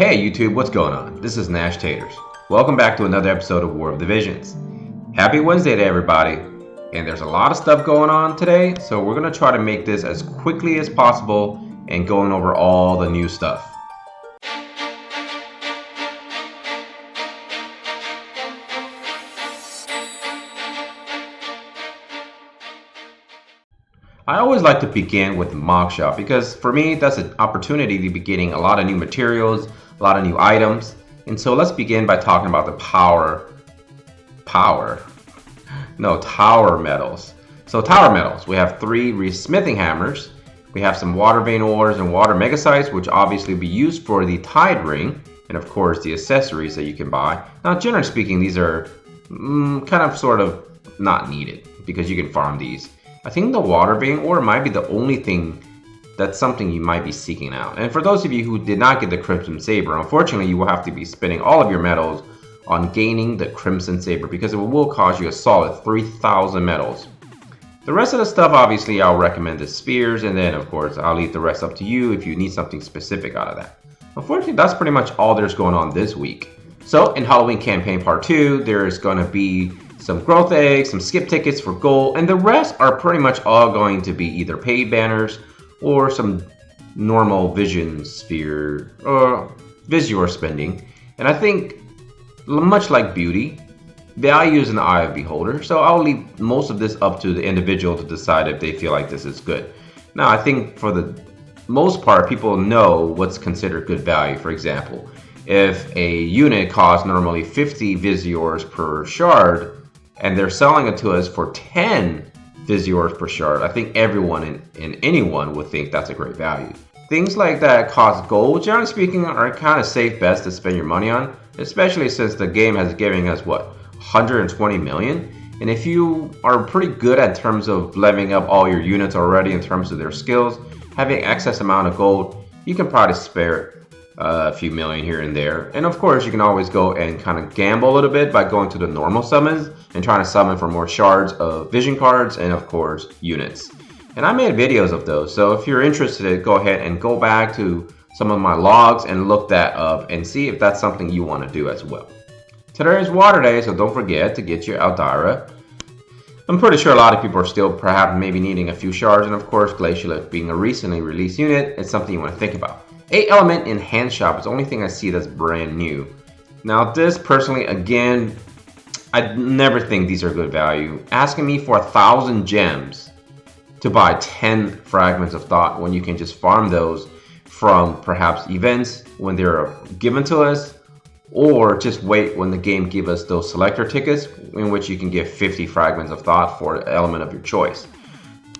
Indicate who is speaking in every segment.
Speaker 1: Hey YouTube, what's going on? This is Nashtaters. Welcome back to another episode of War of the Visions. Happy Wednesday to everybody. And there's a lot of stuff going on today, so we're going to try to make this as quickly as possible and going over all the new stuff. I always like to begin with the Mog Shop because for me that's an opportunity to be getting a lot of new materials, a lot of new items. And so let's begin by talking about the tower metals. So tower metals, we have 3 resmithing hammers, we have some water vein ores and water megasites, which obviously will be used for the tide ring, and of course the accessories that you can buy. Now generally speaking, these are kind of sort of not needed because you can farm these. I think the water vein ore might be the only thing that's something you might be seeking out. And for those of you who did not get the Crimson Saber, unfortunately you will have to be spending all of your metals on gaining the Crimson Saber because it will cost you a solid 3,000 metals. The rest of the stuff, obviously, I'll recommend the spears, and then of course I'll leave the rest up to you if you need something specific out of that. Unfortunately, that's pretty much all there's going on this week. So in Halloween Campaign Part 2, there's going to be some growth eggs, some skip tickets for gold, and the rest are pretty much all going to be either paid banners or some normal vision sphere or visual spending. And I think, much like beauty, value is in the eye of the beholder, so I'll leave most of this up to the individual to decide if they feel like this is good. Now, I think for the most part, people know what's considered good value. For example, if a unit costs normally 50 visiors per shard, and they're selling it to us for 10 visiors per shard, I think everyone and anyone would think that's a great value. Things like that cost gold, generally speaking, are kind of safe bets to spend your money on, especially since the game has given us, what, 120 million? And if you are pretty good in terms of leveling up all your units already in terms of their skills, having excess amount of gold, you can probably spare a few million here and there. And of course, you can always go and kind of gamble a little bit by going to the normal summons and trying to summon for more shards of vision cards and of course units. And I made videos of those, so if you're interested, go ahead and go back to some of my logs and look that up and see if that's something you want to do as well. Today is Water Day, so don't forget to get your Aldara. I'm pretty sure a lot of people are still perhaps maybe needing a few shards, and of course Glacial being a recently released unit, it's something you want to think about. 8 element in hand shop is the only thing I see that's brand new. Now this personally, again, I never think these are good value. Asking me for 1,000 gems to buy 10 fragments of thought when you can just farm those from perhaps events when they're given to us, or just wait when the game gives us those selector tickets in which you can get 50 fragments of thought for an element of your choice.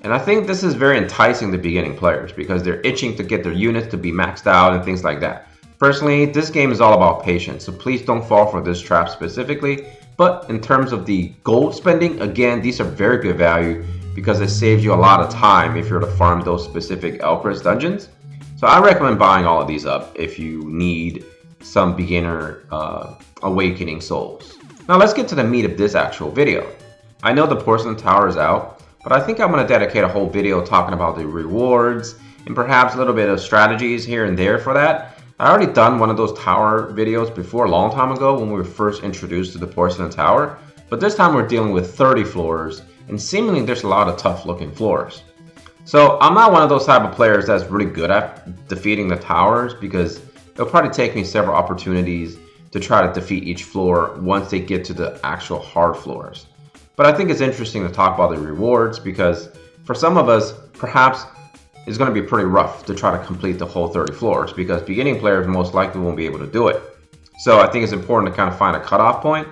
Speaker 1: And I think this is very enticing to beginning players because they're itching to get their units to be maxed out and things like that. Personally, this game is all about patience, so please don't fall for this trap specifically. But in terms of the gold spending, again, these are very good value because it saves you a lot of time if you're to farm those specific Elcris dungeons. So I recommend buying all of these up if you need some beginner awakening souls. Now let's get to the meat of this actual video. I know the Porcelain Tower is out, but I think I'm going to dedicate a whole video talking about the rewards and perhaps a little bit of strategies here and there for that. I already done one of those tower videos before a long time ago when we were first introduced to the Porcelain Tower, but this time we're dealing with 30 floors and seemingly there's a lot of tough looking floors. So I'm not one of those type of players that's really good at defeating the towers because it'll probably take me several opportunities to try to defeat each floor once they get to the actual hard floors. But I think it's interesting to talk about the rewards because for some of us, perhaps it's going to be pretty rough to try to complete the whole 30 floors because beginning players most likely won't be able to do it. So I think it's important to kind of find a cutoff point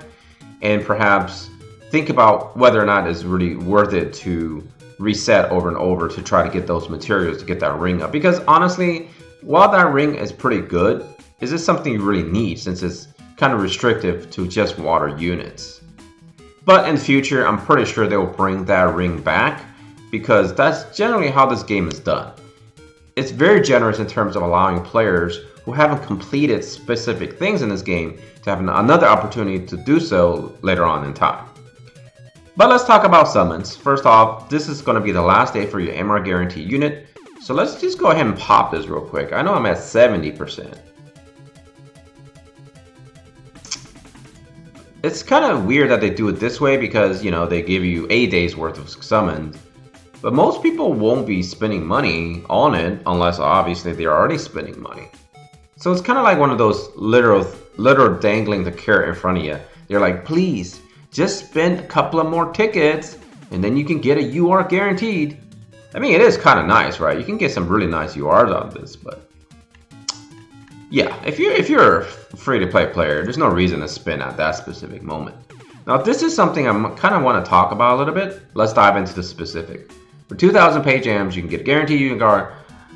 Speaker 1: and perhaps think about whether or not it's really worth it to reset over and over to try to get those materials to get that ring up. Because honestly, while that ring is pretty good, is this something you really need since it's kind of restrictive to just water units? But in the future, I'm pretty sure they will bring that ring back because that's generally how this game is done. It's very generous in terms of allowing players who haven't completed specific things in this game to have another opportunity to do so later on in time. But let's talk about summons. First off, this is going to be the last day for your MR guarantee unit. So let's just go ahead and pop this real quick. I know I'm at 70%. it's kind of weird that they do it this way because, you know, they give you 8 days worth of summons. But most people won't be spending money on it unless obviously they're already spending money. So it's kind of like one of those literal dangling the carrot in front of you. They're like, please, just spend a couple of more tickets and then you can get a UR guaranteed. I mean, it is kind of nice, right? You can get some really nice URs out of this, but yeah, if you're a free-to-play player, there's no reason to spend at that specific moment. Now, this is something I kind of want to talk about a little bit. Let's dive into the specific. For 2,000 pay gems, you can get a guaranteed union card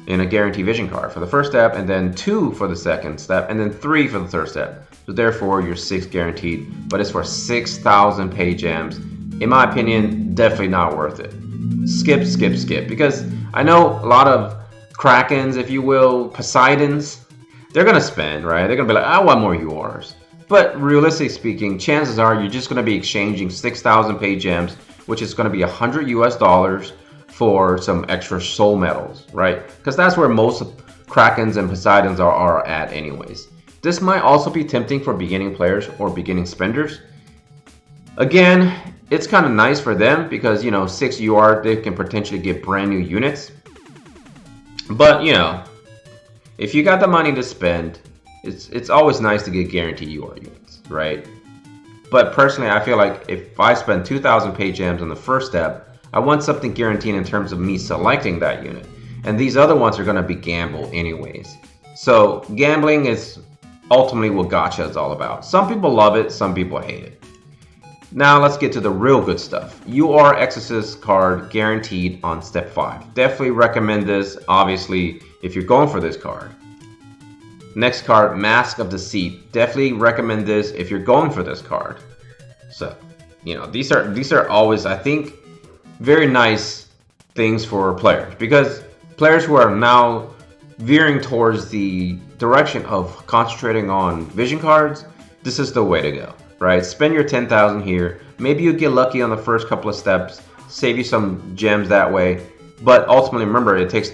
Speaker 1: and a guaranteed vision card for the first step, and then 2 for the second step, and then 3 for the third step. So therefore, you're 6 guaranteed, but it's for 6,000 pay gems. In my opinion, definitely not worth it. Skip, skip, skip. Because I know a lot of Krakens, if you will, Poseidons, they're going to spend, right? They're going to be like, I want more URs. But realistically speaking, chances are you're just going to be exchanging 6,000 pay gems, which is going to be $100 US for some extra soul medals, right? Because that's where most Krakens and Poseidons are at anyways. This might also be tempting for beginning players or beginning spenders. Again, it's kind of nice for them because, you know, 6 UR, they can potentially get brand new units. But, you know, if you got the money to spend, it's always nice to get guaranteed UR units, right? But personally, I feel like if I spend 2,000 pay gems on the first step, I want something guaranteed in terms of me selecting that unit. And these other ones are going to be gamble anyways. So gambling is ultimately what gacha is all about. Some people love it, some people hate it. Now let's get to the real good stuff. UR Exorcist card guaranteed on step 5. Definitely recommend this, obviously, if you're going for this card. Next card, Mask of Deceit. Definitely recommend this if you're going for this card. So, you know, these are always, I think, very nice things for players, because players who are now veering towards the direction of concentrating on vision cards, this is the way to go, right? Spend your 10,000 here. Maybe you get lucky on the first couple of steps, save you some gems that way. But ultimately, remember, it takes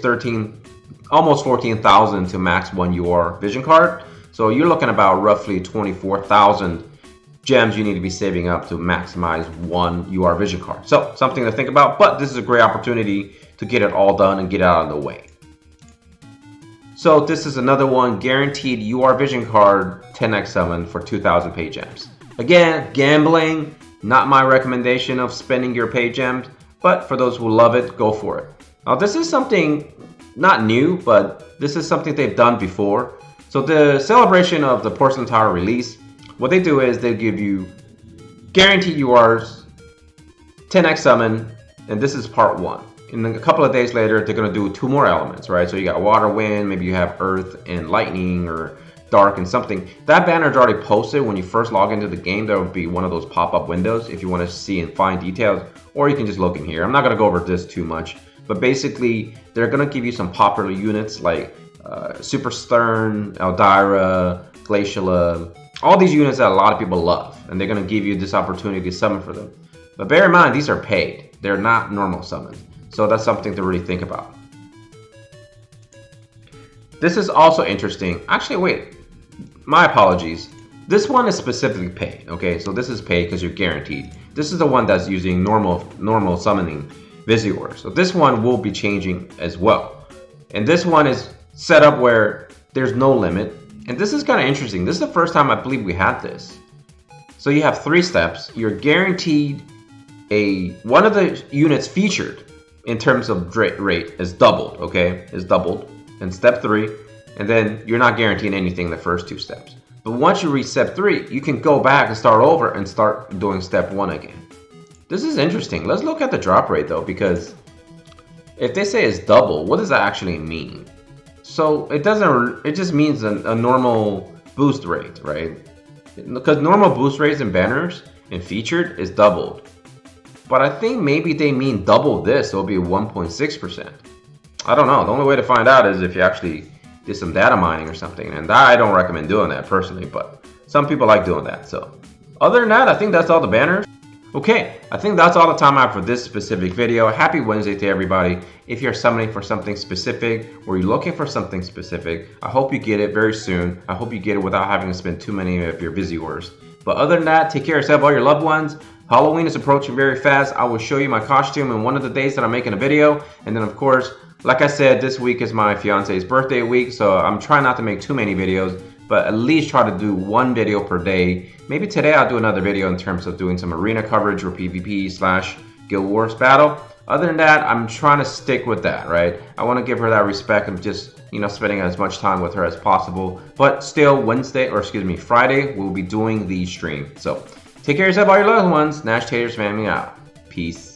Speaker 1: almost 14,000 to max 1 UR vision card. So you're looking about roughly 24,000 gems you need to be saving up to maximize 1 UR vision card. So something to think about, but this is a great opportunity to get it all done and get out of the way. So this is another one, guaranteed UR vision card 10x summon for 2,000 pay gems. Again, gambling, not my recommendation of spending your pay gems, but for those who love it, go for it. Now this is something not new, but this is something they've done before. So the celebration of the Porcelain Tower release, what they do is they give you guaranteed URs, 10x summon, and this is part 1. And then a couple of days later, they're going to do 2 more elements, right? So you got water, wind, maybe you have earth and lightning, or dark and something. That banner is already posted when you first log into the game. There will be one of those pop-up windows if you want to see and find details, or you can just look in here. I'm not going to go over this too much, but basically they're going to give you some popular units like Super Stern, Eldyra, Glaciala, all these units that a lot of people love, and they're going to give you this opportunity to summon for them. But bear in mind, these are paid. They're not normal summons. So that's something to really think about. This is also interesting. Actually, wait, my apologies. This one is specifically paid, okay? So this is paid because you're guaranteed. This is the one that's using normal summoning Visior. So this one will be changing as well. And this one is set up where there's no limit. And this is kind of interesting. This is the first time I believe we had this. So you have 3 steps. You're guaranteed one of the units featured in terms of rate is doubled, okay? Is doubled in step 3. And then you're not guaranteeing anything in the first 2 steps. But once you reach step 3, you can go back and start over and start doing step 1 again. This is interesting. Let's look at the drop rate though, because if they say it's double, what does that actually mean? So it just means a normal boost rate, right? Because normal boost rates in banners and featured is doubled. But I think maybe they mean double this, so it'll be 1.6%. I don't know. The only way to find out is if you actually did some data mining or something. And I don't recommend doing that personally, but some people like doing that. So other than that, I think that's all the banners. Okay, I think that's all the time I have for this specific video. Happy Wednesday to everybody. If you're summoning for something specific or you're looking for something specific, I hope you get it very soon. I hope you get it without having to spend too many of your Visiors. But other than that, take care of yourself, all your loved ones. Halloween is approaching very fast. I will show you my costume in one of the days that I'm making a video. And then of course, like I said, this week is my fiance's birthday week, so I'm trying not to make too many videos, but at least try to do one video per day. Maybe today I'll do another video in terms of doing some arena coverage or PvP / Guild Wars battle. Other than that, I'm trying to stick with that, right? I want to give her that respect of just, you know, spending as much time with her as possible. But still, Friday, we'll be doing the stream. So take care of yourself, all your loved ones. Nashtaters family out. Peace.